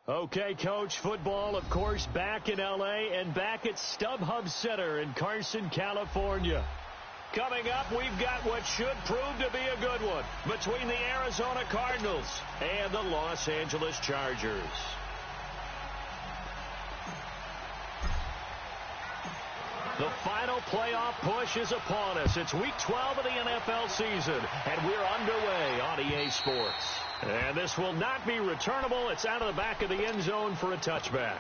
Okay, Coach, football, of course, back in L.A. and back at StubHub Center in Carson, California. Coming up, we've got what should prove to be a good one between the Arizona Cardinals and the Los Angeles Chargers. The final playoff push is upon us. It's Week 12 of the NFL season, and we're underway on EA Sports. And this will not be returnable. It's out of the back of the end zone for a touchback.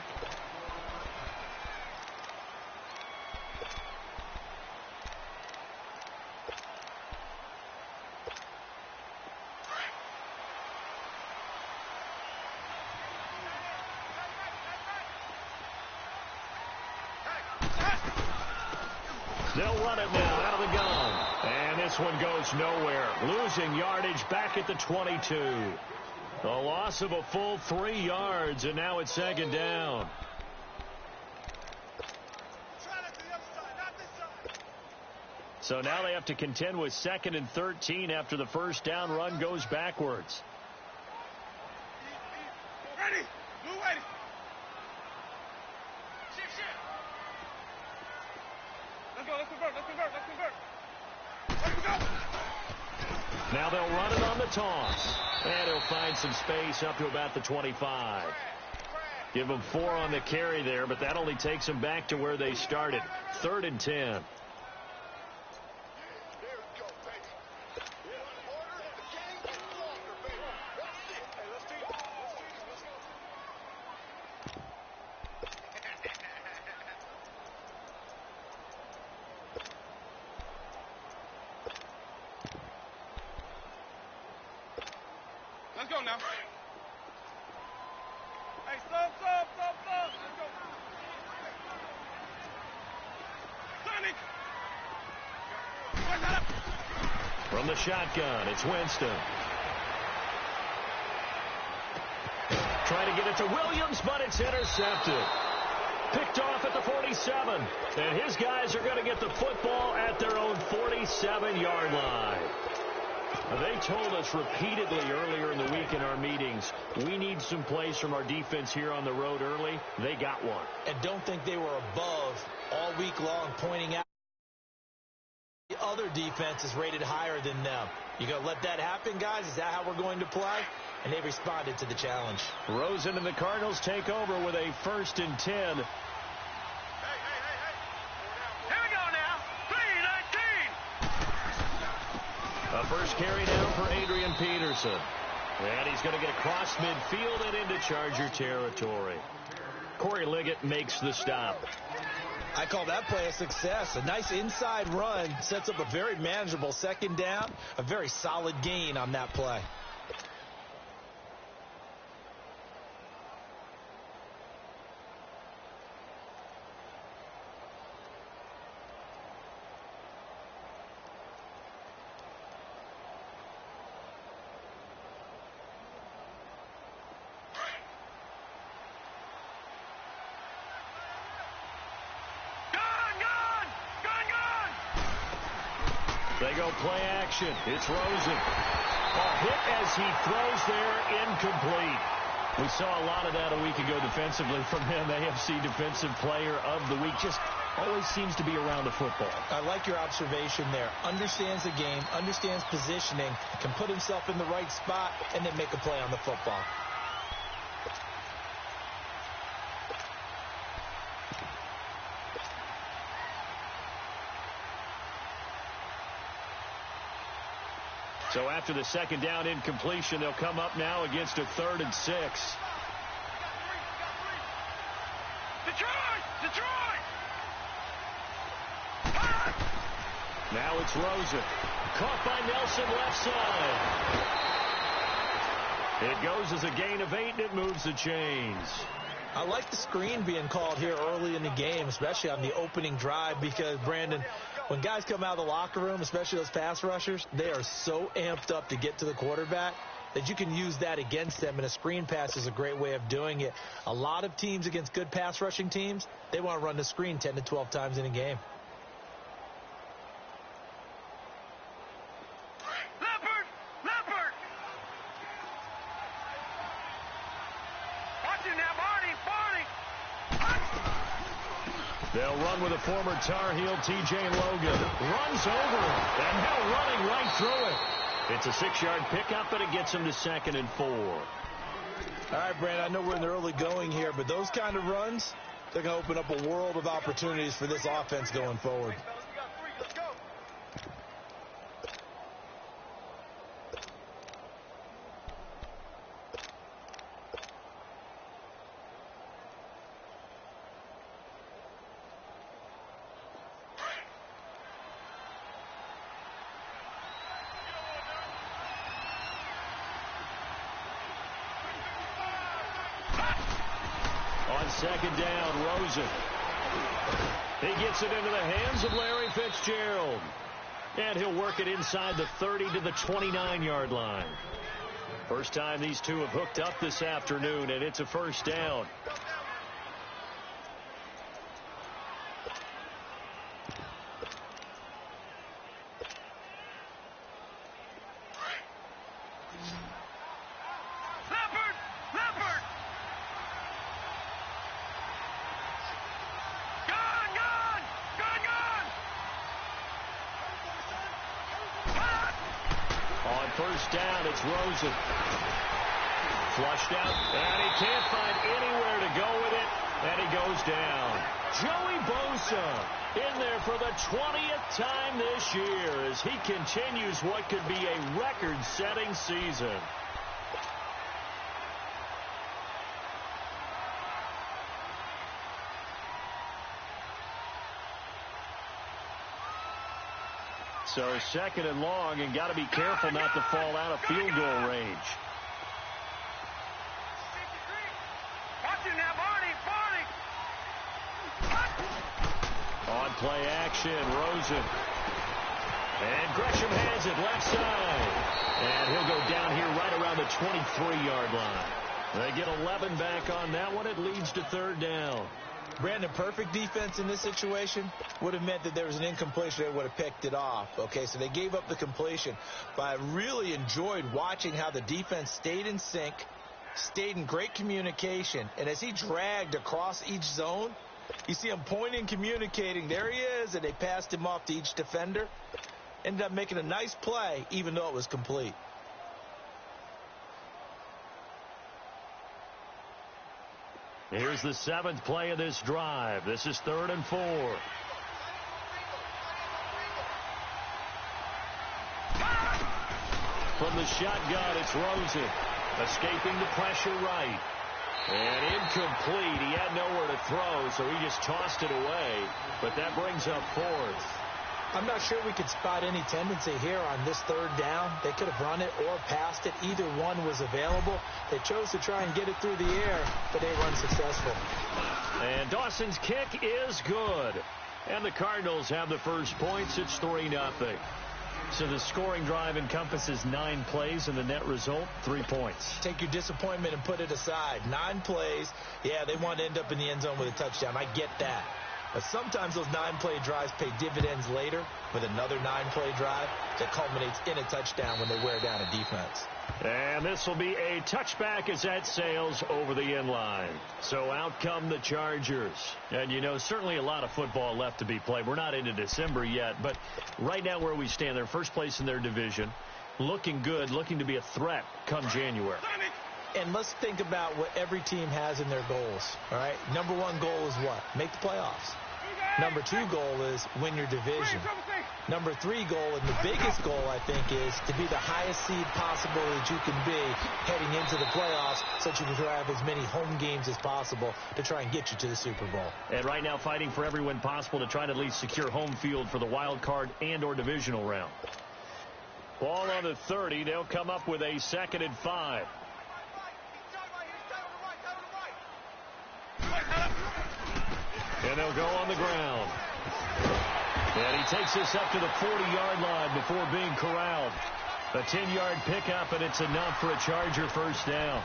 They'll run it now out of the gun. And this one goes nowhere. Losing yardage back at the 22. A loss of a full 3 yards, and now it's second down. So now they have to contend with 2nd and 13 after the first down run goes backwards. Ready. Blue ready. Let's go. Let's convert. Now they'll run it on the toss. And he'll find some space up to about the 25. Give them 4 on the carry there, but that only takes them back to where they started. 3rd and 10. Let's go now. Hey, stop. Let's go. Sonic. From the shotgun, it's Winston. Trying to get it to Williams, but it's intercepted. Picked off at the 47. And his guys are going to get the football at their own 47-yard line. They told us repeatedly earlier in the week in our meetings, we need some plays from our defense here on the road early. They got one. And don't think they were above all week long, pointing out the other defense is rated higher than them. You going to let that happen, guys? Is that how we're going to play? And they responded to the challenge. Rosen and the Cardinals take over with a 1st and 10. Hey. Here we go now. 3-19. A first carry down for Adrian Peterson. And he's going to get across midfield and into Charger territory. Corey Liggett makes the stop. I call that play a success. A nice inside run sets up a very manageable 2nd down. A very solid gain on that play. They go play action. It's Rosen. A hit as he throws there, incomplete. We saw a lot of that a week ago defensively from him. AFC Defensive Player of the Week. Just always seems to be around the football. I like your observation there. Understands the game, understands positioning, can put himself in the right spot, and then make a play on the football. So after the 2nd down incompletion, they'll come up now against a 3rd and 6. Detroit! Now it's Rosen. Caught by Nelson left side. It goes as a gain of 8, and it moves the chains. I like the screen being called here early in the game, especially on the opening drive, because, Brandon, when guys come out of the locker room, especially those pass rushers, they are so amped up to get to the quarterback that you can use that against them, and a screen pass is a great way of doing it. A lot of teams against good pass rushing teams, they want to run the screen 10 to 12 times in a game. Leopard! Watch it They'll run with a former Tar Heel, T.J. Logan. Runs over him, and now running right through it. It's a 6-yard pickup, and it gets him to 2nd and 4. All right, Brandon, I know we're in the early going here, but those kind of runs, they're going to open up a world of opportunities for this offense going forward. On 2nd down, Rosen. He gets it into the hands of Larry Fitzgerald. And he'll work it inside the 30 to the 29-yard line. First time these two have hooked up this afternoon, and it's a 1st down. First down, it's Rosen. Flushed out, and he can't find anywhere to go with it, and he goes down. Joey Bosa in there for the 20th time this year as he continues what could be a record-setting season. So 2nd and long, and got to be careful not to fall out of field goal range. On play action, Rosen. And Gresham has it left side. And he'll go down here right around the 23-yard line. They get 11 back on that one. It leads to 3rd down. Brandon, perfect defense in this situation would have meant that there was an incompletion. They would have picked it off. Okay, so they gave up the completion. But I really enjoyed watching how the defense stayed in sync, stayed in great communication. And as he dragged across each zone, you see him pointing, communicating. There he is, and they passed him off to each defender. Ended up making a nice play, even though it was complete. Here's the 7th play of this drive. This is 3rd and 4. From the shotgun, it's Rosen. Escaping the pressure right. And incomplete. He had nowhere to throw, so he just tossed it away. But that brings up 4th. I'm not sure we could spot any tendency here on this 3rd down. They could have run it or passed it. Either one was available. They chose to try and get it through the air, but they were unsuccessful. And Dawson's kick is good. And the Cardinals have the first points. It's 3-0. So the scoring drive encompasses 9 plays, and the net result, 3 points. Take your disappointment and put it aside. 9 plays. Yeah, they want to end up in the end zone with a touchdown. I get that. But sometimes those 9-play drives pay dividends later with another 9-play drive that culminates in a touchdown when they wear down a defense. And this will be a touchback as that sails over the end line. So out come the Chargers. And, you know, certainly a lot of football left to be played. We're not into December yet, but right now where we stand, they're first place in their division. Looking good, looking to be a threat come January. And let's think about what every team has in their goals, all right? Number 1 goal is what? Make the playoffs. Number 2 goal is win your division. Number 3 goal, and the biggest goal, I think, is to be the highest seed possible that you can be heading into the playoffs so that you can have as many home games as possible to try and get you to the Super Bowl. And right now fighting for every win possible to try to at least secure home field for the wild card and or divisional round. Ball on the 30. They'll come up with a 2nd and 5. And they'll go on the ground. And he takes this up to the 40-yard line before being corralled. A 10-yard pickup, and it's enough for a Charger first down.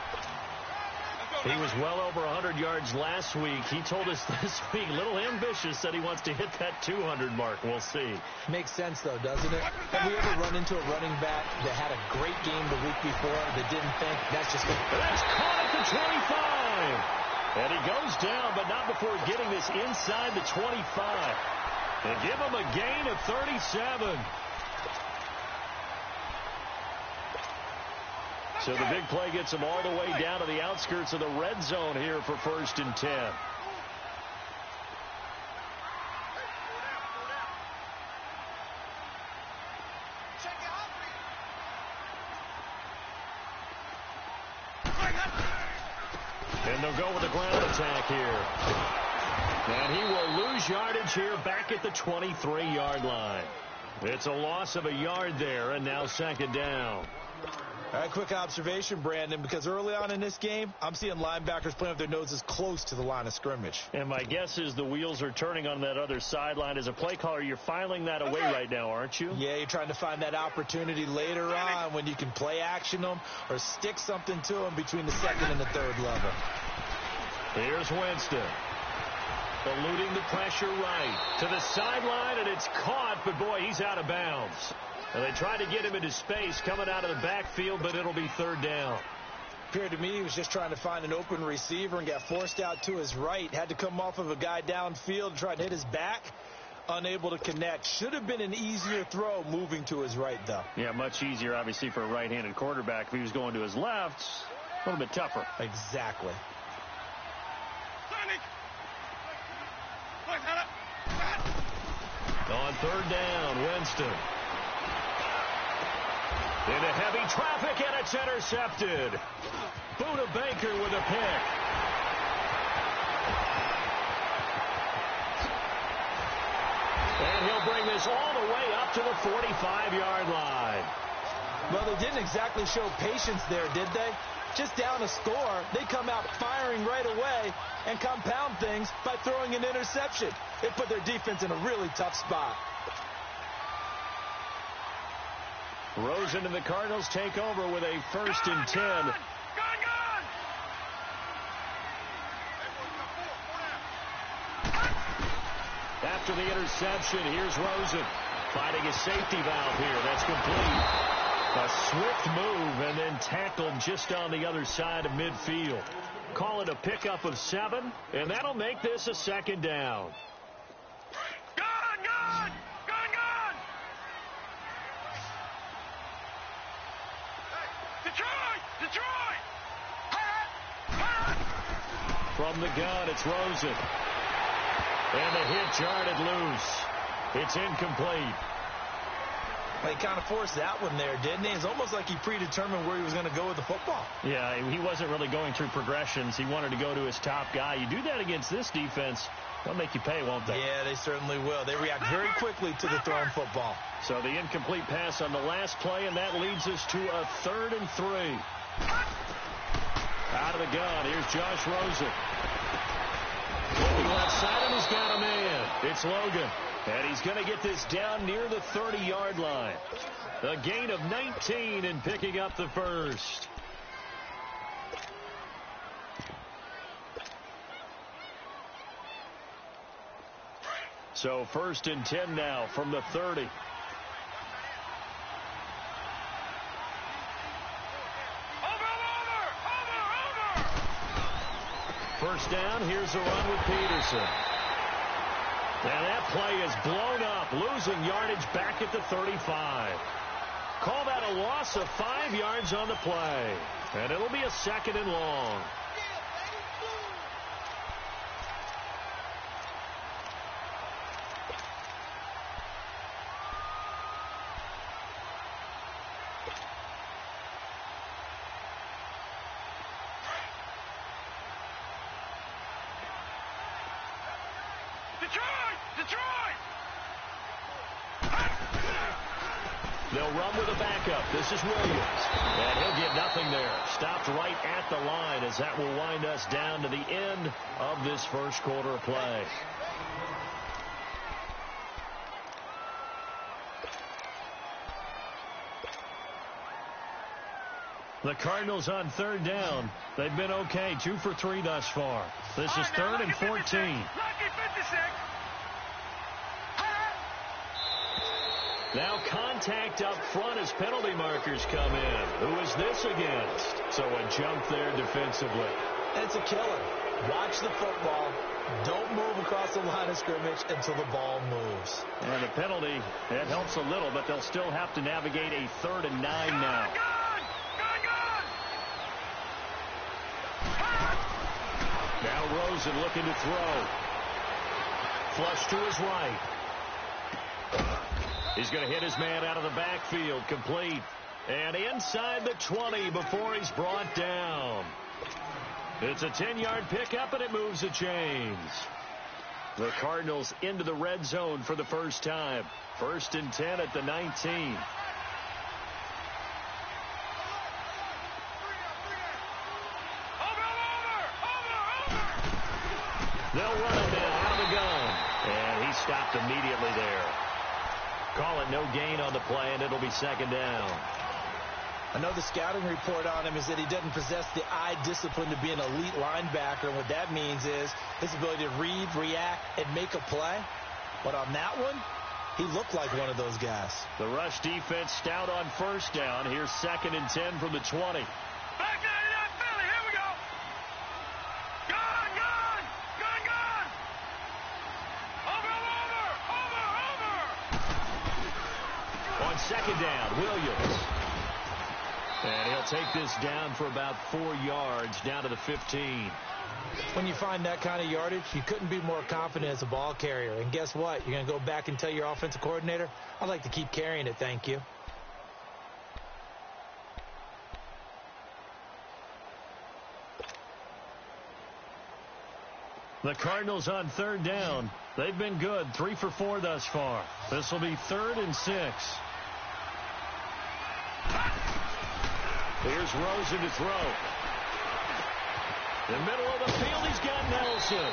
He was well over 100 yards last week. He told us this week, a little ambitious, that he wants to hit that 200 mark. We'll see. Makes sense, though, doesn't it? Have we ever run into a running back that had a great game the week before that didn't think that's just going to... That's caught at the 25. And he goes down, but not before getting this inside the 25. They give him a gain of 37. So the big play gets him all the way down to the outskirts of the red zone here for 1st and 10. And they'll go with the ground attack here. And he will lose yardage here back at the 23-yard line. It's a loss of a yard there, and now 2nd down. All right, quick observation, Brandon, because early on in this game, I'm seeing linebackers playing with their noses close to the line of scrimmage. And my guess is the wheels are turning on that other sideline. As a play caller, you're filing that away right now, aren't you? Yeah, you're trying to find that opportunity later on when you can play action them or stick something to them between the 2nd and the 3rd level. Here's Winston. Eluding the pressure right to the sideline, and it's caught, but boy, he's out of bounds. And they tried to get him into space coming out of the backfield, but it'll be 3rd down. Appeared to me he was just trying to find an open receiver and got forced out to his right. Had to come off of a guy downfield and try to hit his back. Unable to connect. Should have been an easier throw moving to his right, though. Yeah, much easier, obviously, for a right-handed quarterback. If he was going to his left, a little bit tougher. Exactly. On 3rd down, Winston. Into heavy traffic, and it's intercepted. Buda Baker with a pick. And he'll bring this all the way up to the 45-yard line. Well, they didn't exactly show patience there, did they? Just down a score, they come out firing right away and compound things by throwing an interception. It put their defense in a really tough spot. Rosen and the Cardinals take over with a 1st and 10. After the interception, here's Rosen finding a safety valve here. That's complete. A swift move and then tackled just on the other side of midfield. Call it a pickup of 7, and that'll make this a 2nd down. From the gun, it's Rosen. And the hit jarred loose. It's incomplete. He kind of forced that one there, didn't he? It's almost like he predetermined where he was going to go with the football. Yeah, he wasn't really going through progressions. He wanted to go to his top guy. You do that against this defense, they'll make you pay, won't they? Yeah, they certainly will. They react very quickly to the thrown football. So the incomplete pass on the last play, and that leads us to a 3rd and 3. Out of the gun, here's Josh Rosen. Looking left side, and he's got a man. It's Logan. And he's going to get this down near the 30-yard line. A gain of 19 and picking up the 1st. So 1st and 10 now from the 30. First down, here's a run with Peterson. And that play is blown up, losing yardage back at the 35. Call that a loss of 5 yards on the play. And it'll be a 2nd and long. They'll run with a backup. This is Williams. And he'll get nothing there. Stopped right at the line as that will wind us down to the end of this first quarter of play. The Cardinals on 3rd down. They've been okay. 2 for 3 thus far. This is 3rd and 14. Now contact up front as penalty markers come in. Who is this against? So a jump there defensively. It's a killer. Watch the football. Don't move across the line of scrimmage until the ball moves. And the penalty, it helps a little, but they'll still have to navigate a 3rd and 9 now. Now Rosen looking to throw. Flush to his right. He's going to hit his man out of the backfield. Complete. And inside the 20 before he's brought down. It's a 10-yard pickup, and it moves the chains. The Cardinals into the red zone for the first time. 1st and 10 at the 19. They'll run it now out of the gun. And he stopped immediately there. Call it no gain on the play, and it'll be 2nd down. I know the scouting report on him is that he doesn't possess the eye discipline to be an elite linebacker. And what that means is his ability to read, react, and make a play. But on that one, he looked like one of those guys. The rush defense stout on 1st down. Here's 2nd and 10 from the 20. Back 99 Philly, here we go. Gun, gun, gun, gun. Over. On 2nd down, Williams. And he'll take this down for about 4 yards, down to the 15. When you find that kind of yardage, you couldn't be more confident as a ball carrier. And guess what? You're going to go back and tell your offensive coordinator, I'd like to keep carrying it, thank you. The Cardinals on 3rd down. They've been good, 3 for 4 thus far. This will be 3rd and 6. Here's Rosen to throw. In the middle of the field, he's got Nelson.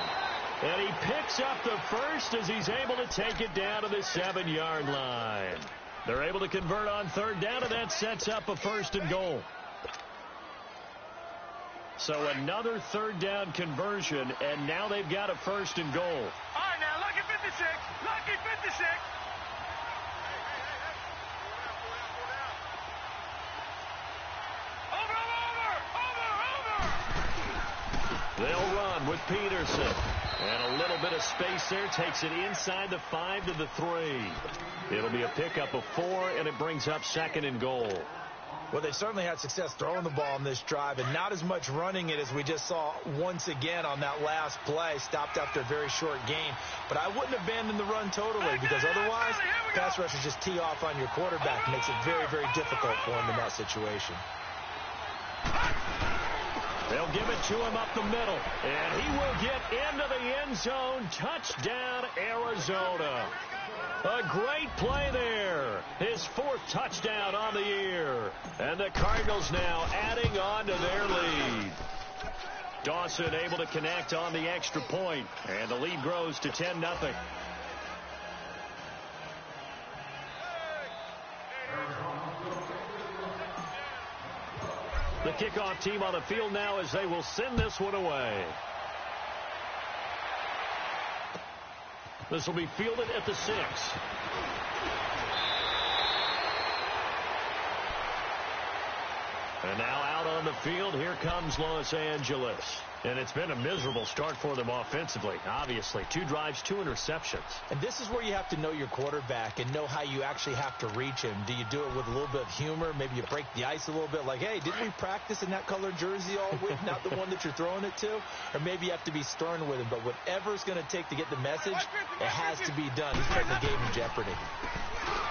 And he picks up the first as he's able to take it down to the 7-yard line. They're able to convert on 3rd down, and that sets up a 1st and goal. So another 3rd down conversion, and now they've got a 1st and goal. All right, now, lucky 56. Lucky 56. They'll run with Peterson. And a little bit of space there. Takes it inside the 5 to the 3. It'll be a pickup of 4, and it brings up 2nd and goal. Well, they certainly had success throwing the ball on this drive, and not as much running it as we just saw once again on that last play. Stopped after a very short gain. But I wouldn't abandon the run totally, because otherwise, pass rushers just tee off on your quarterback. Makes it very, very difficult for him in that situation. They'll give it to him up the middle, and he will get into the end zone. Touchdown, Arizona. A great play there. His 4th touchdown on the year. And the Cardinals now adding on to their lead. Dawson able to connect on the extra point, and the lead grows to 10-0. The kickoff team on the field now as they will send this one away. This will be fielded at the 6. And now out on the field, here comes Los Angeles. And it's been a miserable start for them offensively. Obviously, 2 drives, 2 interceptions. And this is where you have to know your quarterback and know how you actually have to reach him. Do you do it with a little bit of humor? Maybe you break the ice a little bit like, hey, didn't we practice in that colored jersey all week, not the one that you're throwing it to? Or maybe you have to be stern with him. But whatever it's going to take to get the message, it has to be done. He's putting the game in jeopardy.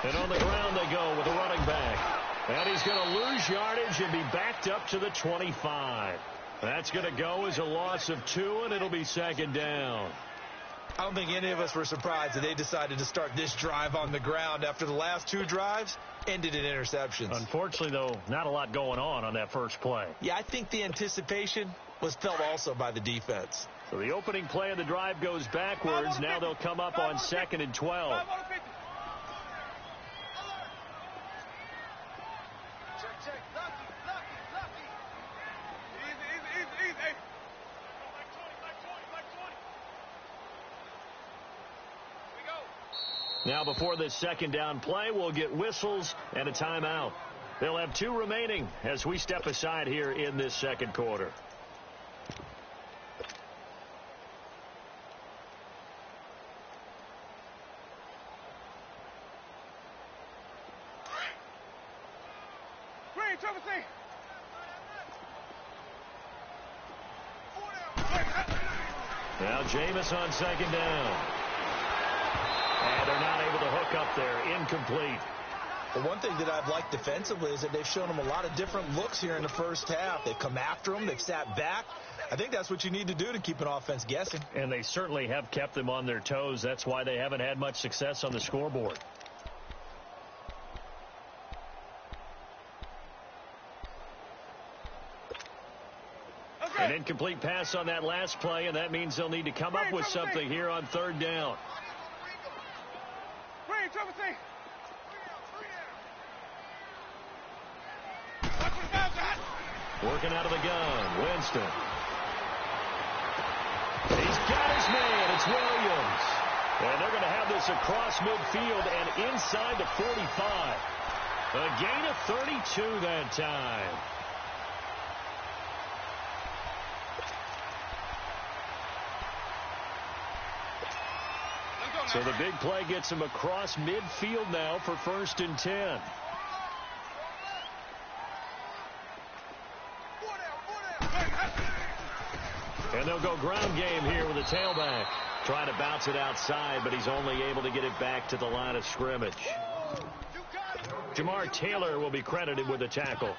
And on the ground they go with a running back. And he's going to lose yardage and be backed up to the 25. That's going to go as a loss of 2, and it'll be 2nd down. I don't think any of us were surprised that they decided to start this drive on the ground after the last 2 drives ended in interceptions. Unfortunately, though, not a lot going on that first play. Yeah, I think the anticipation was felt also by the defense. So the opening play of the drive goes backwards. Now they'll come up on 2nd and 12. Now before this 2nd down play, we'll get whistles and a timeout. They'll have 2 remaining as we step aside here in this 2nd quarter. Bring Timothy. Now Jameis on second down. And they're not able to hook up there. Incomplete. Well, one thing that I've liked defensively is that they've shown them a lot of different looks here in the first half. They've come after them. They've sat back. I think that's what you need to do to keep an offense guessing. And they certainly have kept them on their toes. That's why they haven't had much success on the scoreboard. An incomplete pass on that last play, and that means they'll need to come up with something here on third down. Bring Timothy. Working out of the gun, Winston. He's got his man. It's Williams. And they're going to have this across midfield and inside the 45. A gain of 32 that time. So the big play gets him across midfield now for 1st and 10. And they'll go ground game here with a tailback. Trying to bounce it outside, but he's only able to get it back to the line of scrimmage. Jamar Taylor will be credited with a tackle.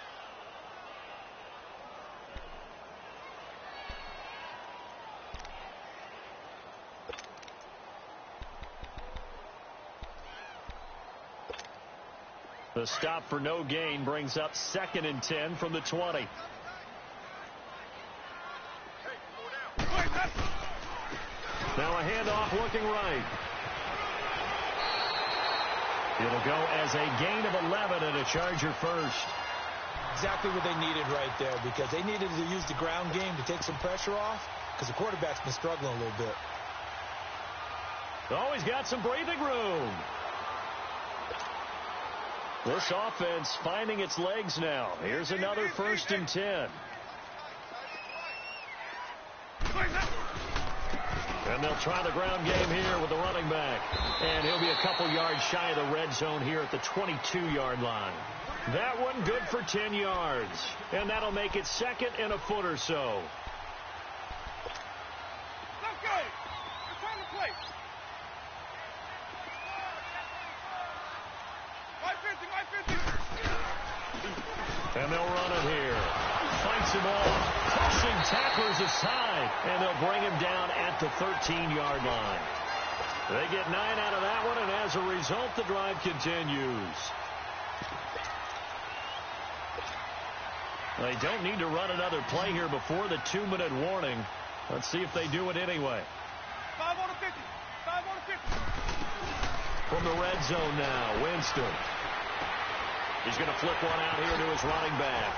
The stop for no gain brings up 2nd and 10 from the 20. Now a handoff looking right. It'll go as a gain of 11 and a Charger first. Exactly what they needed right there, because they needed to use the ground game to take some pressure off, because the quarterback's been struggling a little bit. Oh, he's got some breathing room. This offense finding its legs now. Here's another 1st and 10. And they'll try the ground game here with the running back. And he'll be a couple yards shy of the red zone here at the 22-yard line. That one good for 10 yards. And that'll make it 2nd and a foot or so. Let's go. Return the play. 550. And they'll run it here. Fights him off. Pushing tacklers aside. And they'll bring him down at the 13-yard line. They get 9 out of that one, and as a result, the drive continues. They don't need to run another play here before the 2-minute warning. Let's see if they do it anyway. 5 on the 50. 5 on the 50. From the red zone now, Winston. He's going to flip one out here to his running back.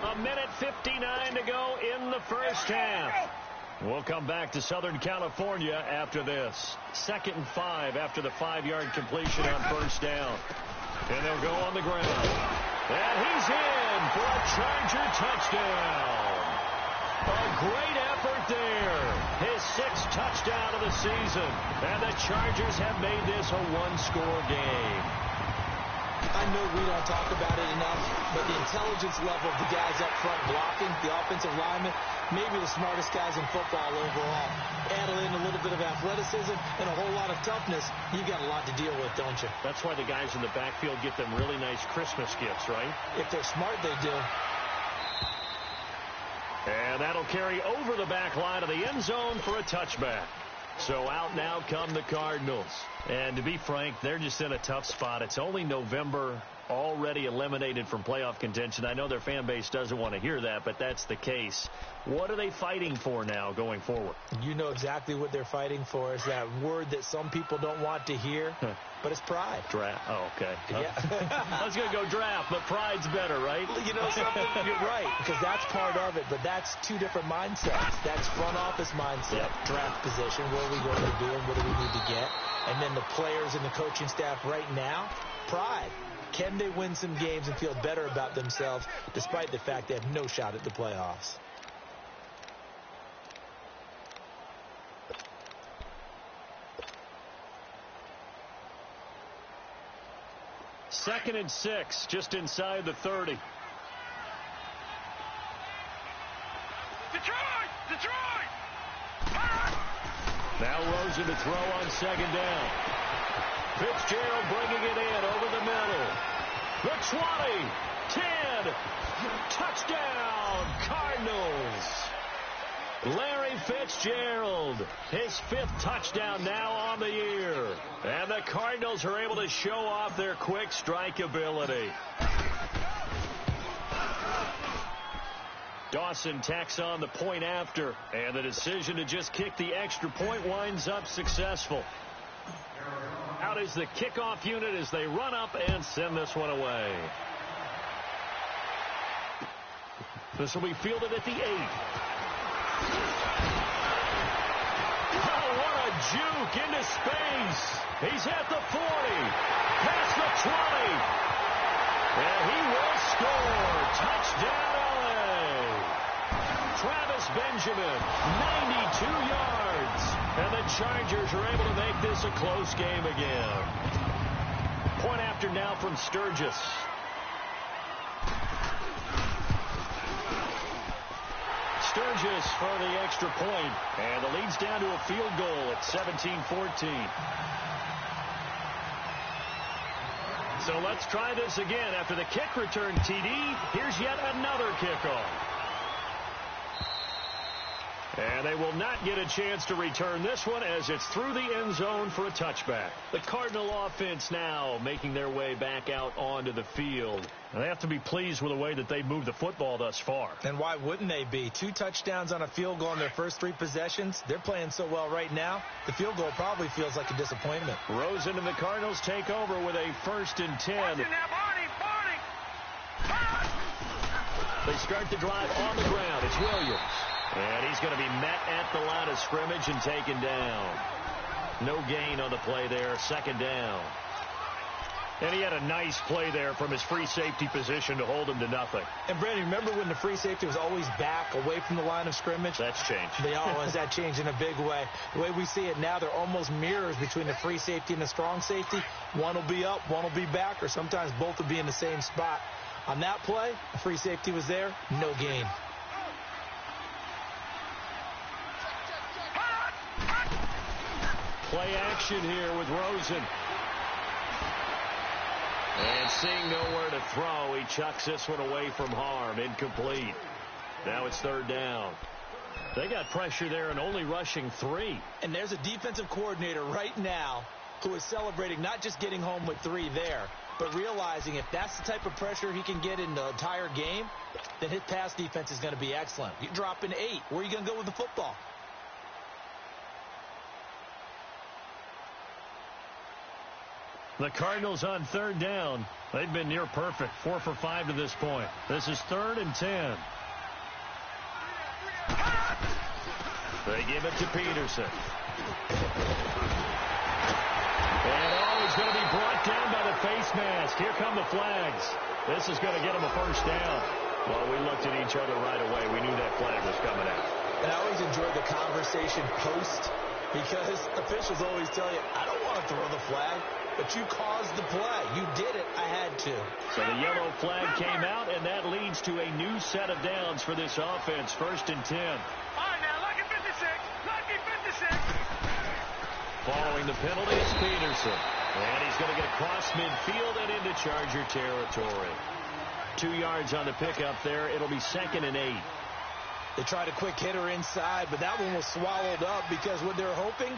A minute 59 to go in the first half. We'll come back to Southern California after this. 2nd and 5 after the 5-yard completion on 1st down. And they'll go on the ground. And he's in for a Charger touchdown. A great effort there. His 6th touchdown of the season. And the Chargers have made this a one-score game. I know we don't talk about it enough, but the intelligence level of the guys up front blocking, the offensive linemen, maybe the smartest guys in football overall. Add in a little bit of athleticism and a whole lot of toughness, you got a lot to deal with, don't you? That's why the guys in the backfield get them really nice Christmas gifts, right? If they're smart, they do. And that'll carry over the back line of the end zone for a touchback. So out now come the Cardinals. And to be frank, they're just in a tough spot. It's only November, already eliminated from playoff contention. I know their fan base doesn't want to hear that, but that's the case. What are they fighting for now going forward? You know exactly what they're fighting for. Is that word that some people don't want to hear, but it's pride. Draft. Oh, okay. Yeah. I was going to go draft, but pride's better, right? You know something? You're right, because that's part of it, but that's two different mindsets. That's front office mindset, Yep. draft position, what are we going to do and what do we need to get? And then the players and the coaching staff right now, pride. Can they win some games and feel better about themselves despite the fact they have no shot at the playoffs? 2nd and 6, just inside the 30. Detroit! Now Rosen to throw on 2nd down. Fitzgerald bringing it in over the middle. The 20, 10, touchdown, Cardinals. Larry Fitzgerald, his 5th touchdown now on the year. And the Cardinals are able to show off their quick strike ability. Dawson tacks on the point after, and the decision to just kick the extra point winds up successful. Out is the kickoff unit as they run up and send this one away. This will be fielded at the 8. Oh, what a juke into space. He's at the 40, past the 20, and he will score. Touchdown, LA. Travis Benjamin, 92 yards. And the Chargers are able to make this a close game again. Point after now from Sturgis. Sturgis for the extra point. And the lead's down to a field goal at 17-14. So let's try this again. After the kick return TD, here's yet another kickoff. And they will not get a chance to return this one as it's through the end zone for a touchback. The Cardinal offense now making their way back out onto the field. And they have to be pleased with the way that they moved the football thus far. And why wouldn't they be? 2 touchdowns on a field goal in their first 3 possessions. They're playing so well right now. The field goal probably feels like a disappointment. Rosen and the Cardinals take over with a 1st and 10. They start the drive on the ground. It's Williams. And he's going to be met at the line of scrimmage and taken down. No gain on the play there. 2nd down. And he had a nice play there from his free safety position to hold him to nothing. And, Brandon, remember when the free safety was always back away from the line of scrimmage? That's changed. They always that changed in a big way. The way we see it now, they're almost mirrors between the free safety and the strong safety. One will be up, one will be back, or sometimes both will be in the same spot. On that play, the free safety was there, no gain. Play action here with Rosen. And seeing nowhere to throw, he chucks this one away from harm. Incomplete. Now it's 3rd down. They got pressure there and only rushing 3. And there's a defensive coordinator right now who is celebrating not just getting home with 3 there, but realizing if that's the type of pressure he can get in the entire game, then his pass defense is going to be excellent. You drop in 8. Where are you going to go with the football? The Cardinals on 3rd down. They've been near perfect. 4 for 5 to this point. This is 3rd and 10. They give it to Peterson. And he's going to be brought down by the face mask. Here come the flags. This is going to get him a 1st down. Well, we looked at each other right away. We knew that flag was coming out. And I always enjoy the conversation post because officials always tell you, I don't want to throw the flag. But you caused the play. You did it. I had to. So the yellow flag came out, and that leads to a new set of downs for this offense. 1st and 10. All right, now, lucky 56. Lucky 56. Following the penalty is Peterson. And he's going to get across midfield and into Charger territory. 2 yards on the pickup there. It'll be 2nd and 8. They tried a quick hitter inside, but that one was swallowed up because what they're hoping,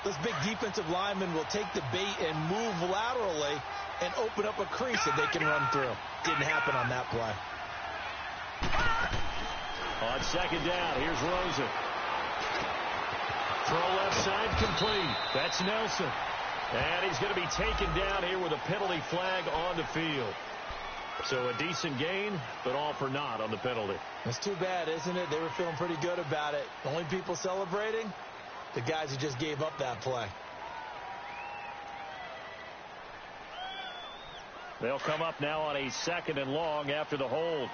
those big defensive linemen will take the bait and move laterally and open up a crease that they can run through. Didn't happen on that play. On 2nd down, here's Rosen. Throw left side complete. That's Nelson. And he's going to be taken down here with a penalty flag on the field. So a decent gain, but all for naught on the penalty. It's too bad, isn't it? They were feeling pretty good about it. Only people celebrating, the guys who just gave up that play. They'll come up now on a 2nd and long after the hold.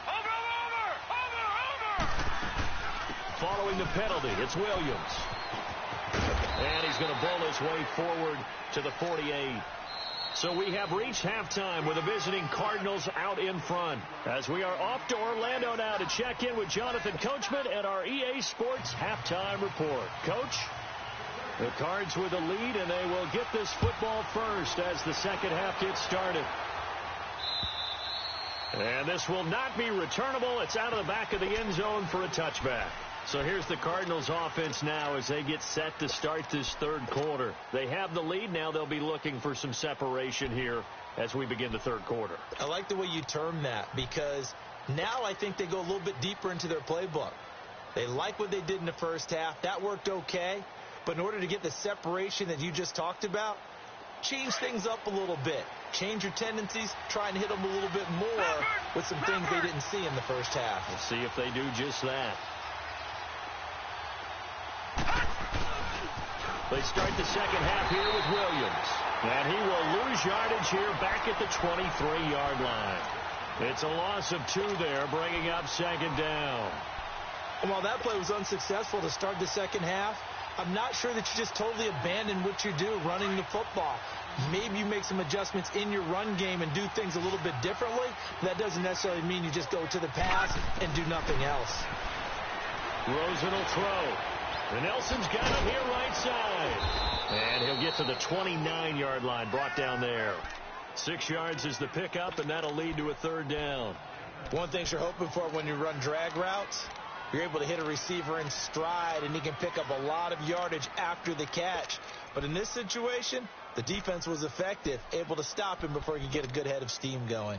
Over! Following the penalty, it's Williams. And he's going to bowl his way forward to the 48. So we have reached halftime with the visiting Cardinals out in front. As we are off to Orlando now to check in with Jonathan Coachman and our EA Sports halftime report. Coach, the Cards with the lead, and they will get this football first as the second half gets started. And this will not be returnable. It's out of the back of the end zone for a touchback. So here's the Cardinals offense now as they get set to start this third quarter. They have the lead. Now they'll be looking for some separation here as we begin the third quarter. I like the way you term that, because now I think they go a little bit deeper into their playbook. They like what they did in the first half. That worked okay. But in order to get the separation that you just talked about, change things up a little bit. Change your tendencies. Try and hit them a little bit more with some things they didn't see in the first half. We'll see if they do just that. They start the second half here with Williams. And he will lose yardage here back at the 23-yard line. It's a loss of 2 there, bringing up second down. And while that play was unsuccessful to start the second half, I'm not sure that you just totally abandon what you do running the football. Maybe you make some adjustments in your run game and do things a little bit differently. That doesn't necessarily mean you just go to the pass and do nothing else. Rosen will throw. And Nelson's got him here right side. And he'll get to the 29-yard line, brought down there. 6 yards is the pickup, and that'll lead to a third down. One thing you're hoping for when you run drag routes, you're able to hit a receiver in stride, and he can pick up a lot of yardage after the catch. But in this situation, the defense was effective, able to stop him before he could get a good head of steam going.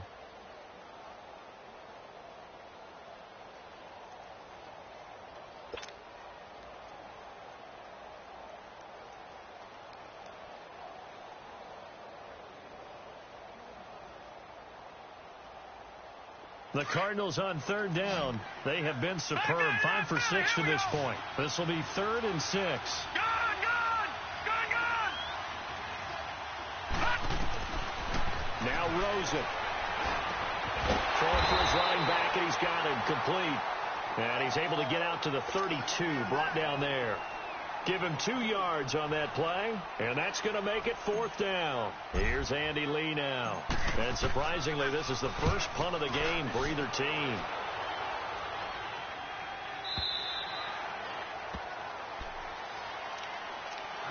The Cardinals on third down. They have been superb. 5 for 6 to this point. This will be 3rd and 6. Now Rosen. Throwing for his running back, and he's got him complete. And he's able to get out to the 32, brought down there. Give him 2 yards on that play, and that's going to make it 4th down. Here's Andy Lee now. And surprisingly, this is the first punt of the game for either team.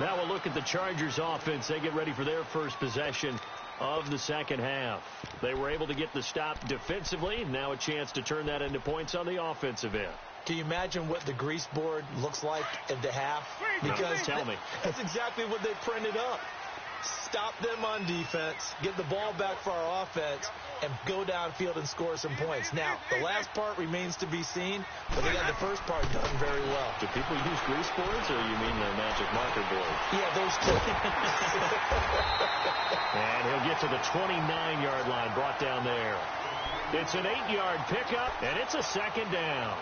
Now we'll look at the Chargers offense. They get ready for their first possession of the second half. They were able to get the stop defensively. Now a chance to turn that into points on the offensive end. Can you imagine what the grease board looks like at the half? Because tell me. That's exactly what they printed up. Stop them on defense, get the ball back for our offense, and go downfield and score some points. Now, the last part remains to be seen, but they got the first part done very well. Do people use grease boards, or you mean the magic marker board? Yeah, those two. And he'll get to the 29-yard line, brought down there. It's an 8-yard pickup, and it's a second down.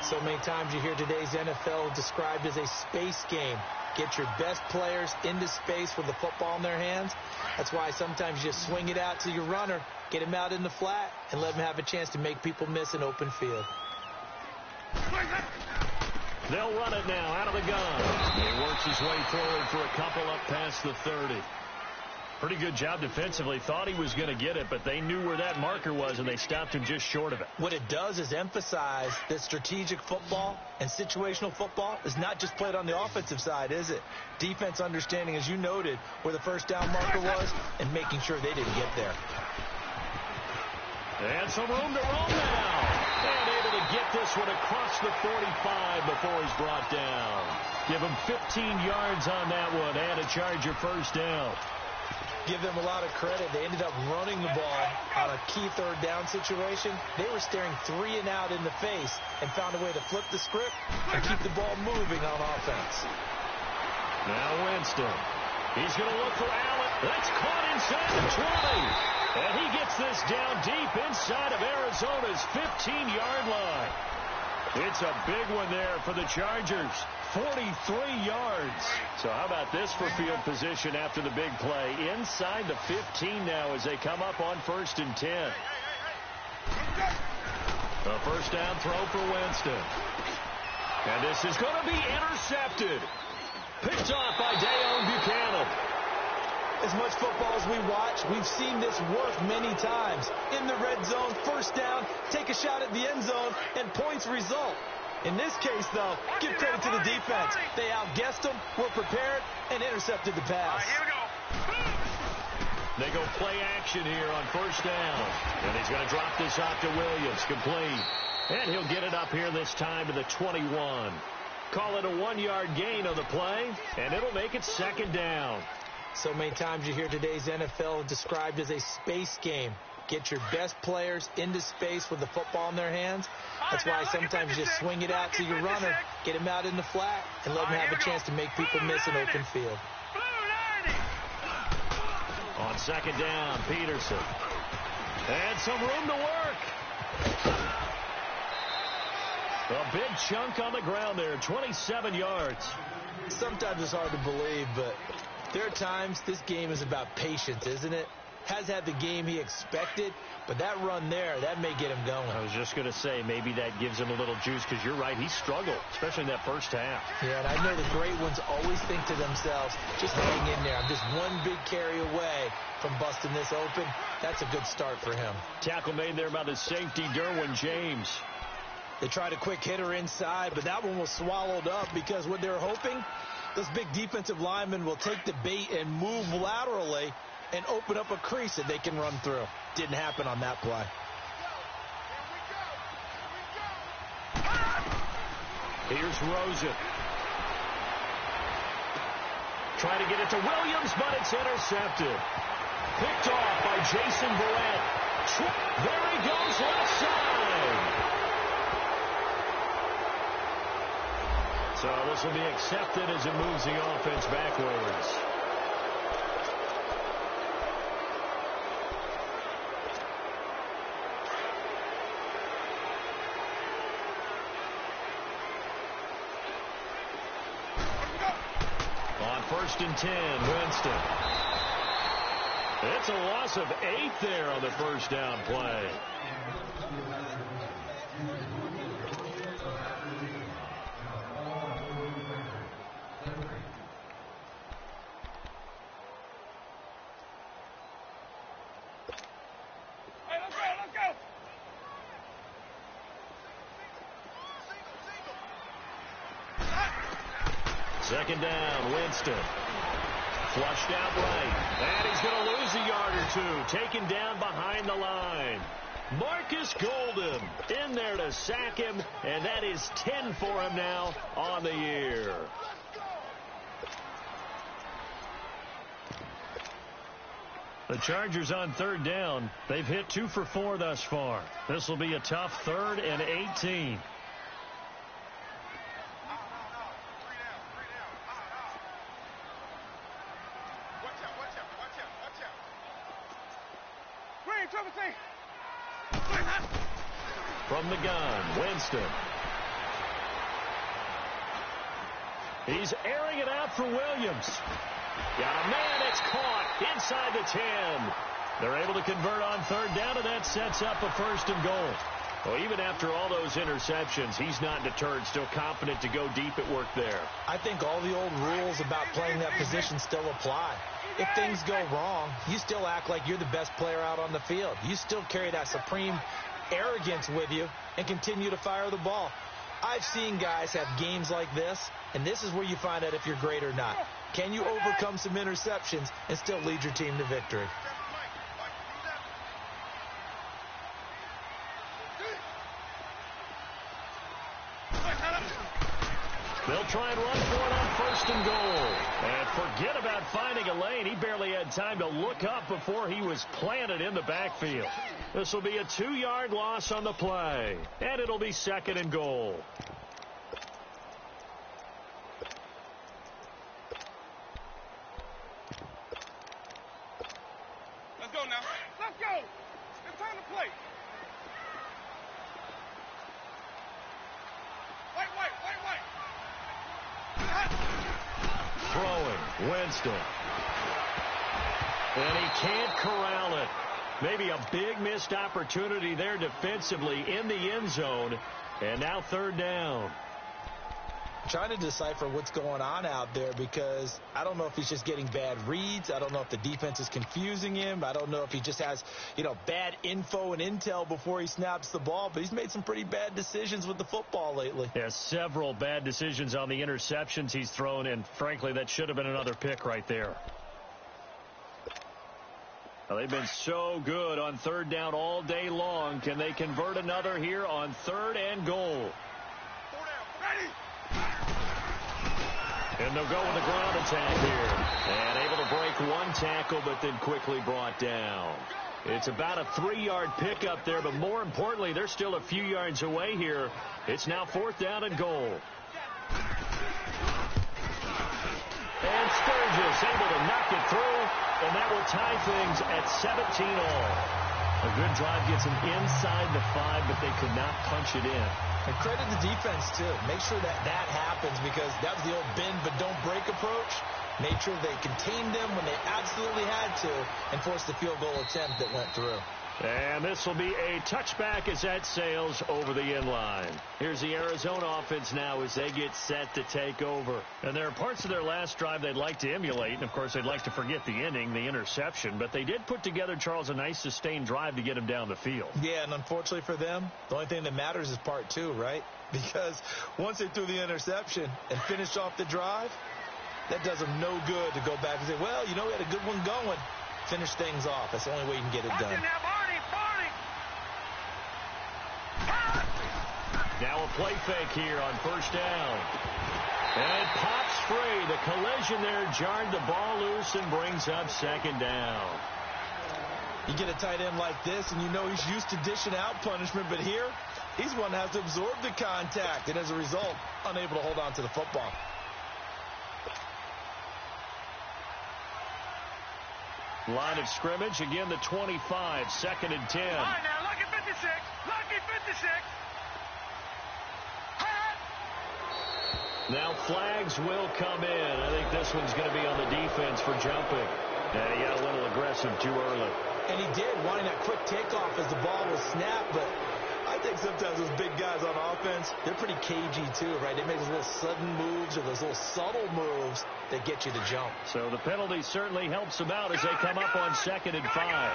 So many times you hear today's NFL described as a space game. Get your best players into space with the football in their hands. That's why sometimes you just swing it out to your runner, get him out in the flat, and let him have a chance to make people miss an open field. They'll run it now out of the gun. He works his way forward for a couple up past the 30. Pretty good job defensively. Thought he was going to get it, but they knew where that marker was, and they stopped him just short of it. What it does is emphasize that strategic football and situational football is not just played on the offensive side, is it? Defense understanding, as you noted, where the first down marker was and making sure they didn't get there. And some room to roll now. And able to get this one across the 45 before he's brought down. Give him 15 yards on that one and a Charger first down. Give them a lot of credit. They ended up running the ball on a key third down situation. They were staring 3 and out in the face and found a way to flip the script and keep the ball moving on offense. Now Winston. He's going to look for Allen. That's caught inside the 20. And he gets this down deep inside of Arizona's 15-yard line. It's a big one there for the Chargers. 43 yards. So how about this for field position after the big play? Inside the 15 now as they come up on 1st and 10. A first down throw for Winston. And this is going to be intercepted. Picked off by Deone Bucannon. As much football as we watch, we've seen this work many times. In the red zone, first down, take a shot at the end zone, and points result. In this case, though, give credit to the defense. They outguessed them, were prepared, and intercepted the pass. Here we go. They go play action here on first down. And he's going to drop this off to Williams, complete. And he'll get it up here this time to the 21. Call it a 1-yard gain on the play, and it'll make it second down. So many times you hear today's NFL described as a space game. Get your best players into space with the football in their hands. That's why sometimes you just swing it out to your runner, get him out in the flat, and let him have a chance to make people miss an open field. On second down, Peterson. And some room to work. A big chunk on the ground there, 27 yards. Sometimes it's hard to believe, but there are times this game is about patience, isn't it? Has had the game he expected, but that run there, that may get him going. I was just going to say, maybe that gives him a little juice, because you're right, he struggled, especially in that first half. Yeah, and I know the great ones always think to themselves, just hang in there. I'm just one big carry away from busting this open. That's a good start for him. Tackle made there by the safety, Derwin James. They tried a quick hitter inside, but that one was swallowed up because what they're hoping, those big defensive linemen will take the bait and move laterally and open up a crease that they can run through. Didn't happen on that play. Here's Rosen. Trying to get it to Williams, but it's intercepted. Picked off by Jason Verrett. There he goes, left side. So this will be accepted as it moves the offense backwards. On 1st and 10, Winston. It's a loss of 8 there on the first down play. Second down, Winston. Flushed out right. And he's going to lose a yard or two. Taken down behind the line. Marcus Golden in there to sack him. And that is 10 for him now on the year. The Chargers on third down. They've hit 2 for 4 thus far. This will be a tough 3rd and 18. From the gun, Winston. He's airing it out for Williams. Got a man, it's caught inside the 10. They're able to convert on third down, and that sets up a 1st and goal. Well, even after all those interceptions, he's not deterred, still confident to go deep at work there. I think all the old rules about playing that position still apply. If things go wrong, you still act like you're the best player out on the field. You still carry that supreme arrogance with you and continue to fire the ball. I've seen guys have games like this, and this is where you find out if you're great or not. Can you overcome some interceptions and still lead your team to victory? They'll try and run for it on 1st and goal. And forget about finding a lane. He barely had time to look up before he was planted in the backfield. This will be a 2-yard loss on the play. And it'll be 2nd and goal. Let's go now. Let's go. It's time to play. White. Throwing, Winston. And he can't corral it. Maybe a big missed opportunity there defensively in the end zone. And now 3rd down. trying to decipher what's going on out there, because I don't know if he's just getting bad reads. I don't know if the defense is confusing him. I don't know if he just has, bad info and intel before he snaps the ball. But he's made some pretty bad decisions with the football lately. Yeah, several bad decisions on the interceptions he's thrown, and frankly, that should have been another pick right there. Well, they've been so good on third down all day long. Can they convert another here on 3rd and goal? And they'll go with the ground attack here. And able to break one tackle, but then quickly brought down. It's about a 3-yard pickup there, but more importantly, they're still a few yards away here. It's now 4th down and goal. And Sturgis able to knock it through, and that will tie things at 17 all. A good drive gets them inside the 5, but they could not punch it in. And credit the defense, too. Make sure that happens, because that was the old bend but don't break approach. Made sure they contained them when they absolutely had to and forced the field goal attempt that went through. And this will be a touchback as that sails over the end line. Here's the Arizona offense now as they get set to take over. And there are parts of their last drive they'd like to emulate. And, of course, they'd like to forget the inning, the interception. But they did put together, Charles, a nice sustained drive to get him down the field. Yeah, and unfortunately for them, the only thing that matters is part 2, right? Because once they threw the interception and finished off the drive, that does them no good to go back and say, well, we had a good one going. Finish things off. That's the only way you can get it done. Now a play fake here on 1st down. And it pops free. The collision there jarred the ball loose and brings up 2nd down. You get a tight end like this, and he's used to dishing out punishment, but here, he's one that has to absorb the contact, and as a result, unable to hold on to the football. Line of scrimmage, again the 25, 2nd and 10. All right, now, lucky 56, lucky 56. Now flags will come in. I think this one's going to be on the defense for jumping. And he got a little aggressive too early. And he did, wanting that quick takeoff as the ball was snapped, but I think sometimes those big guys on offense, they're pretty cagey too, right? They make those little sudden moves or those little subtle moves that get you to jump. So the penalty certainly helps them out as they come up on 2nd and 5.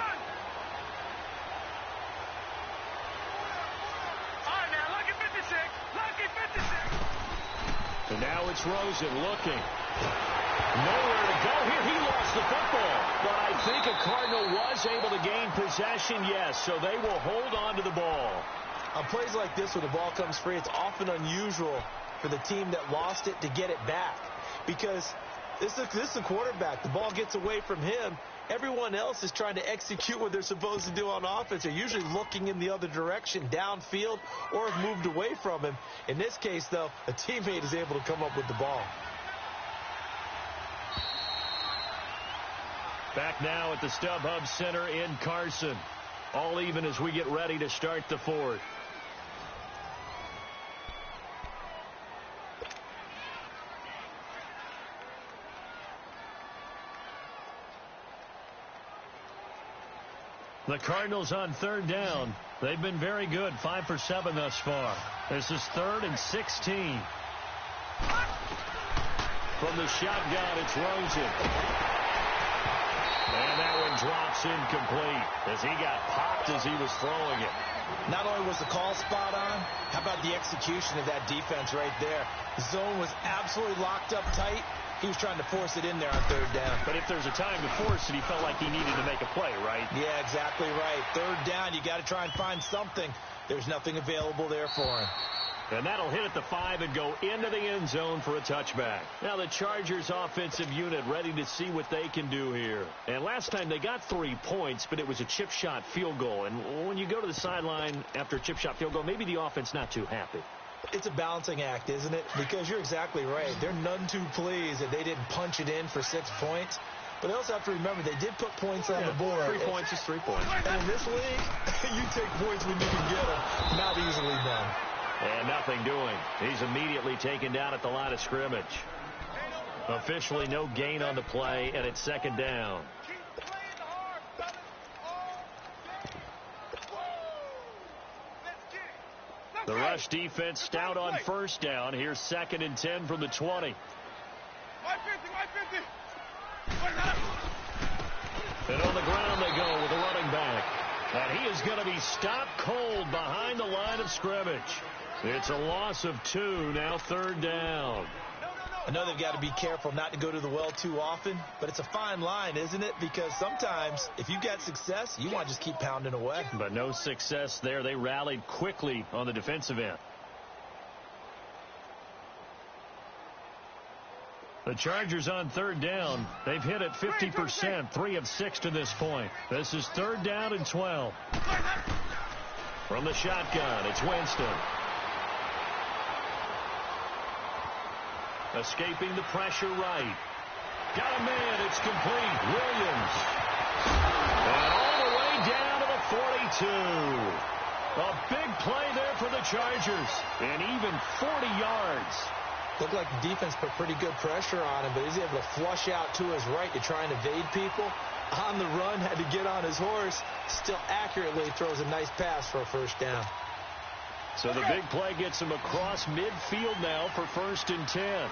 And now it's Rosen looking. Nowhere to go here. He lost the football. But I think a Cardinal was able to gain possession, yes. So they will hold on to the ball. On plays like this, when the ball comes free, it's often unusual for the team that lost it to get it back. Because this is a quarterback. The ball gets away from him. Everyone else is trying to execute what they're supposed to do on offense. They're usually looking in the other direction, downfield, or have moved away from him. In this case, though, a teammate is able to come up with the ball. Back now at the StubHub Center in Carson. All even as we get ready to start the 4th. The Cardinals on 3rd down. They've been very good, 5 for 7 thus far. This is 3rd and 16. From the shotgun, it's Rosen. And that one drops incomplete as he got popped as he was throwing it. Not only was the call spot on, how about the execution of that defense right there? The zone was absolutely locked up tight. He was trying to force it in there on 3rd down. But if there's a time to force it, he felt like he needed to make a play, right? Yeah, exactly right. 3rd down, you got to try and find something. There's nothing available there for him. And that'll hit at the 5 and go into the end zone for a touchback. Now the Chargers offensive unit ready to see what they can do here. And last time they got 3 points, but it was a chip shot field goal. And when you go to the sideline after a chip shot field goal, maybe the offense not too happy. It's a balancing act, isn't it? Because you're exactly right. They're none too pleased that they didn't punch it in for 6 points. But they also have to remember they did put points on the board. 3 points is 3 points. And in this league, you take points when you can get them. Not easily done. And nothing doing. He's immediately taken down at the line of scrimmage. Officially no gain on the play, and it's 2nd down. The rush defense stout on first down. Here's 2nd and 10 from the 20. And on the ground they go with the running back. And he is going to be stopped cold behind the line of scrimmage. It's a loss of 2, now 3rd down. I know they've got to be careful not to go to the well too often, but it's a fine line, isn't it? Because sometimes if you've got success, you want to just keep pounding away. But no success there. They rallied quickly on the defensive end. The Chargers on 3rd down. They've hit it 50%, 3 of 6 to this point. This is 3rd down and 12. From the shotgun, it's Winston. Escaping the pressure right. Got a man. It's complete. Williams. And all the way down to the 42. A big play there for the Chargers. And even 40 yards. Looked like the defense put pretty good pressure on him, but he's able to flush out to his right to try and evade people. On the run, had to get on his horse. Still accurately throws a nice pass for a 1st down. So the big play gets him across midfield now for 1st and 10.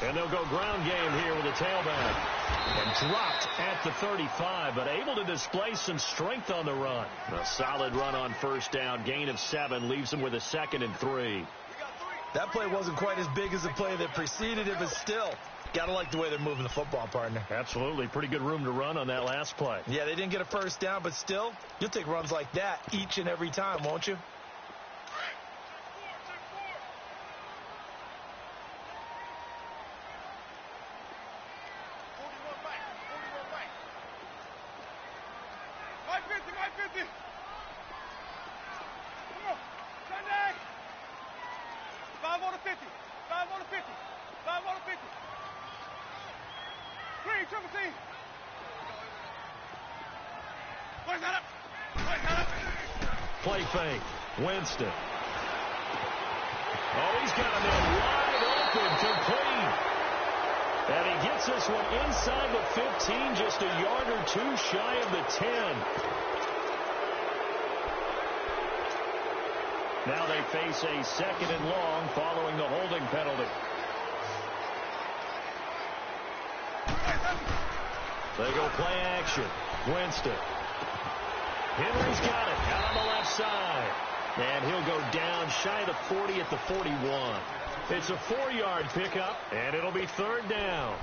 And they'll go ground game here with a tailback. And dropped at the 35, but able to display some strength on the run. A solid run on 1st down. Gain of 7 leaves him with a 2nd and 3. That play wasn't quite as big as the play that preceded it, but still, got to like the way they're moving the football, partner. Absolutely. Pretty good room to run on that last play. Yeah, they didn't get a 1st down, but still, you'll take runs like that each and every time, won't you? Play fake. Winston. Oh, he's got a man wide open, complete. And he gets this one inside the 15, just a yard or 2 shy of the 10. Now they face a 2nd and long following the holding penalty. They go play action. Winston. Henry's got it out on the left side. And he'll go down shy of the 40 at the 41. It's a 4-yard pickup, and it'll be 3rd down.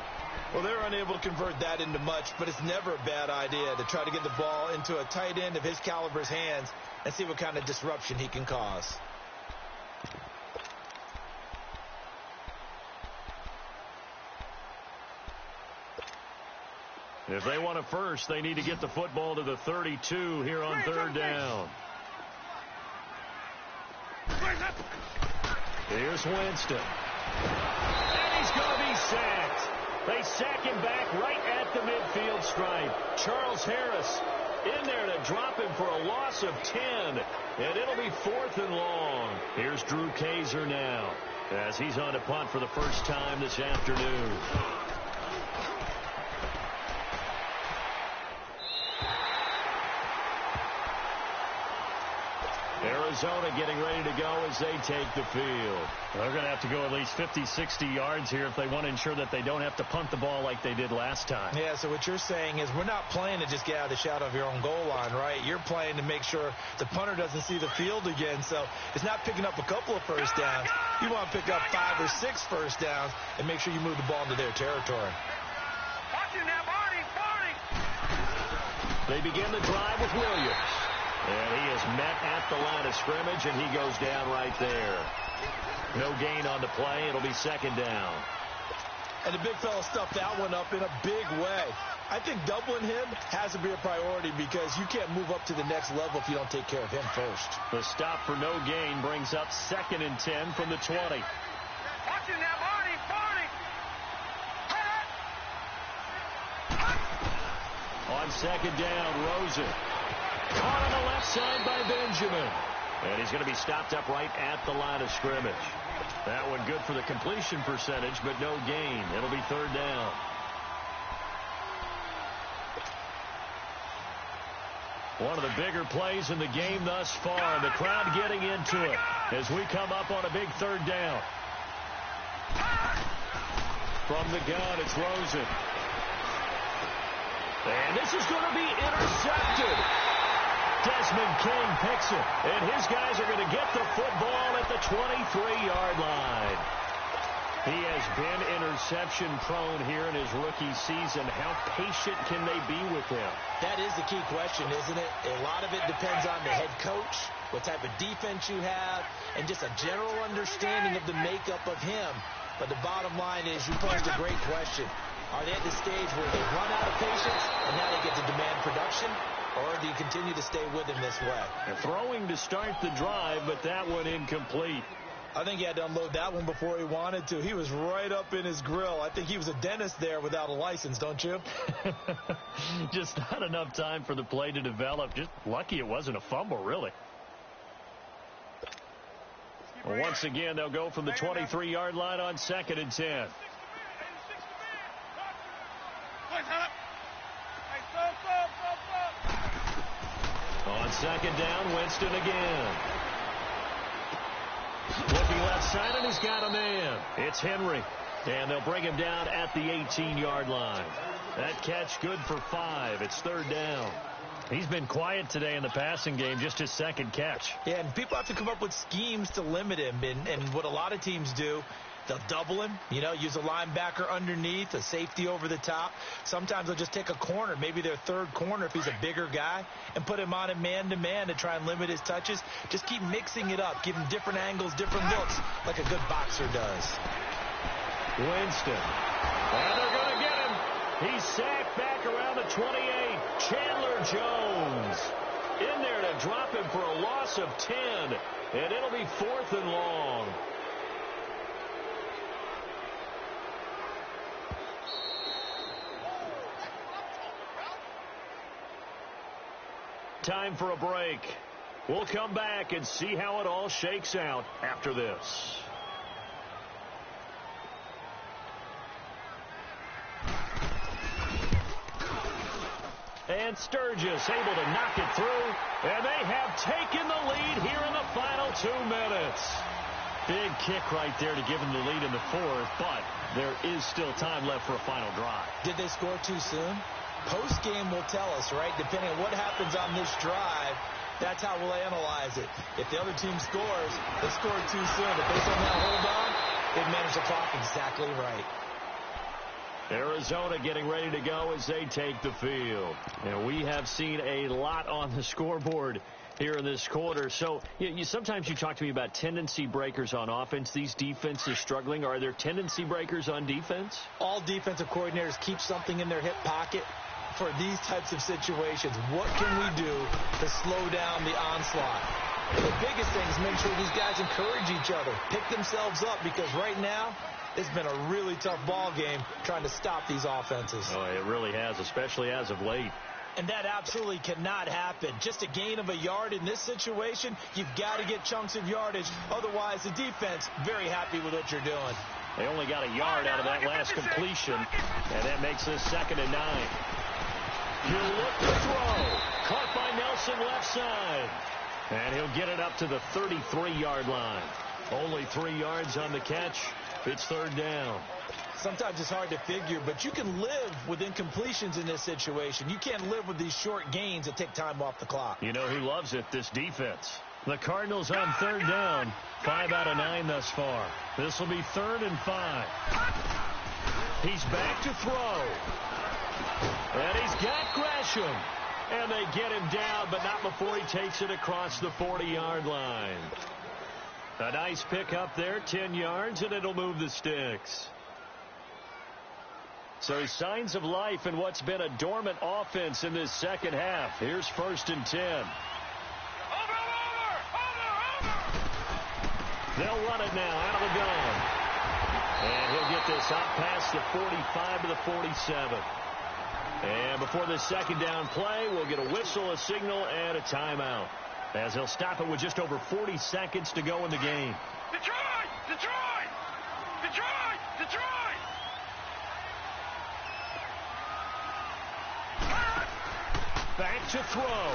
Well, they're unable to convert that into much, but it's never a bad idea to try to get the ball into a tight end of his caliber's hands and see what kind of disruption he can cause. If they want a first, they need to get the football to the 32 here on 3rd down. Here's Winston. And he's going to be sacked. They sack him back right at the midfield stripe. Charles Harris in there to drop him for a loss of 10. And it'll be 4th and long. Here's Drew Kaiser now as he's on to punt for the first time this afternoon. Arizona getting ready to go as they take the field. They're going to have to go at least 50, 60 yards here if they want to ensure that they don't have to punt the ball like they did last time. Yeah, so what you're saying is we're not playing to just get out of the shadow of your own goal line, right? You're playing to make sure the punter doesn't see the field again. So it's not picking up a couple of 1st downs. You want to pick up 5 or 6 1st downs and make sure you move the ball into their territory. They begin the drive with Williams. And he is met at the line of scrimmage, and he goes down right there. No gain on the play. It'll be 2nd down. And the big fella stuffed that one up in a big way. I think doubling him has to be a priority because you can't move up to the next level if you don't take care of him first. The stop for no gain brings up 2nd and 10 from the 20. On 2nd down, Rosen. Caught on the left side by Benjamin. And he's going to be stopped up right at the line of scrimmage. That one good for the completion percentage, but no gain. It'll be third down. One of the bigger plays in the game thus far. The crowd getting into it as we come up on a big third down. From the gun, it's Rosen. And this is going to be intercepted. Desmond King picks it. And his guys are going to get the football at the 23-yard line. He has been interception-prone here in his rookie season. How patient can they be with him? That is the key question, isn't it? A lot of it depends on the head coach, what type of defense you have, and just a general understanding of the makeup of him. But the bottom line is you posed a great question. Are they at the stage where they run out of patience and now they get to demand production? Or do you continue to stay with him this way? They're throwing to start the drive, but that one incomplete. I think he had to unload that one before he wanted to. He was right up in his grill. I think he was a dentist there without a license, don't you? Just not enough time for the play to develop. Just lucky it wasn't a fumble, really. Well, once again, they'll go from the 23-yard line on 2nd and 10. On 2nd down, Winston again. Looking left side, and he's got a man. It's Henry. And they'll bring him down at the 18-yard line. That catch good for 5. It's third down. He's been quiet today in the passing game, just his second catch. Yeah, and people have to come up with schemes to limit him. And what a lot of teams do, they'll double him, use a linebacker underneath, a safety over the top. Sometimes they'll just take a corner, maybe their third corner if he's a bigger guy, and put him on a man-to-man to try and limit his touches. Just keep mixing it up, give him different angles, different looks, like a good boxer does. Winston. And they're going to get him. He's sacked back around the 28. Chandler Jones in there to drop him for a loss of 10. And it'll be 4th and long. Time for a break. We'll come back and see how it all shakes out after this. And Sturgis able to knock it through. And they have taken the lead here in the final 2 minutes. Big kick right there to give them the lead in the 4th, but there is still time left for a final drive. Did they score too soon? Post-game will tell us, right? Depending on what happens on this drive, that's how we'll analyze it. If the other team scores, they scored too soon. If they somehow hold on, they've managed the clock exactly right. Arizona getting ready to go as they take the field. And we have seen a lot on the scoreboard here in this quarter. So sometimes you talk to me about tendency breakers on offense. These defenses struggling. Are there tendency breakers on defense? All defensive coordinators keep something in their hip pocket for these types of situations. What can we do to slow down the onslaught? The biggest thing is make sure these guys encourage each other, pick themselves up, because right now it's been a really tough ball game trying to stop these offenses. Oh, it really has, especially as of late. And that absolutely cannot happen. Just a gain of a yard in this situation, you've got to get chunks of yardage. Otherwise, the defense, very happy with what you're doing. They only got a yard out of that last completion, and that makes this 2nd and 9. He'll look to throw. Caught by Nelson left side. And he'll get it up to the 33-yard line. Only 3 yards on the catch. It's third down. Sometimes it's hard to figure, but you can live with incompletions in this situation. You can't live with these short gains that take time off the clock. You know who loves it? This defense. The Cardinals on third down. 5 out of 9 thus far. This will be 3rd and 5. He's back to throw. And he's got Gresham. And they get him down, but not before he takes it across the 40-yard line. A nice pick up there, 10 yards, and it'll move the sticks. So signs of life in what's been a dormant offense in this second half. Here's 1st and 10. Over! They'll run it now out of the gun. And he'll get this out past the 45 to the 47. And before this second down play, we'll get a whistle, a signal, and a timeout. as he'll stop it with just over 40 seconds to go in the game. Detroit! Detroit! Detroit! Detroit! Back to throw.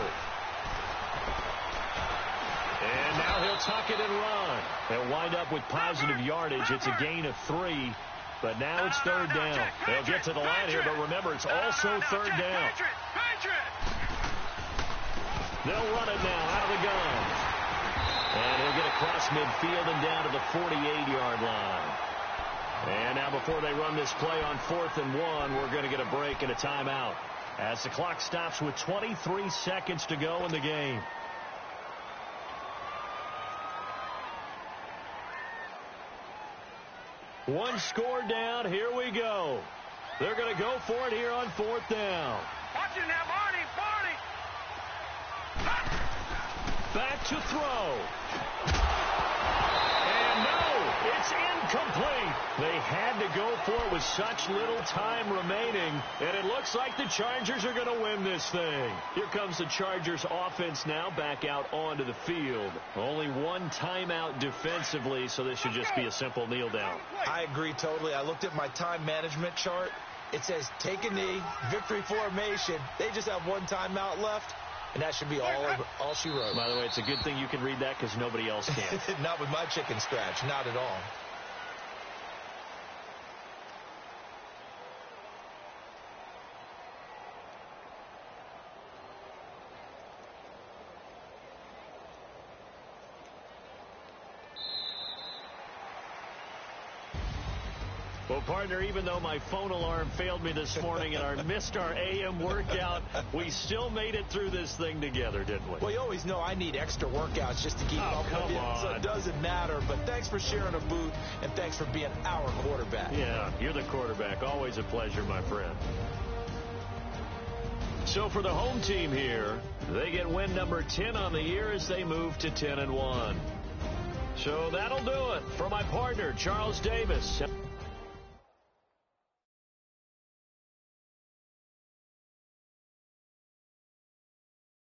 And now he'll tuck it and run. They'll wind up with positive yardage. It's a gain of 3. But now it's third down. They'll get to the line here, but remember, it's also third down. They'll run it now out of the gun. And he'll get across midfield and down to the 48-yard line. And now before they run this play on 4th and 1, we're going to get a break and a timeout as the clock stops with 23 seconds to go in the game. One score down. Here we go. They're going to go for it here on 4th down. Watch it now, Barney. Back to throw. And no, it's incomplete. They had to go for it with such little time remaining, and it looks like the Chargers are going to win this thing. Here comes the Chargers offense now back out onto the field. Only one timeout defensively, so this should just be a simple kneel down. I agree totally. I looked at my time management chart. It says take a knee, victory formation. They just have one timeout left, and that should be all she wrote. By the way, it's a good thing you can read that because nobody else can. Not with my chicken scratch. Not at all. Well, partner, even though my phone alarm failed me this morning and I missed our AM workout, we still made it through this thing together, didn't we? Well, you always know I need extra workouts just to keep up with you, so it doesn't matter. But thanks for sharing a booth, and thanks for being our quarterback. Yeah, you're the quarterback. Always a pleasure, my friend. So for the home team here, they get win number 10 on the year as they move to 10-1. So that'll do it for my partner, Charles Davis.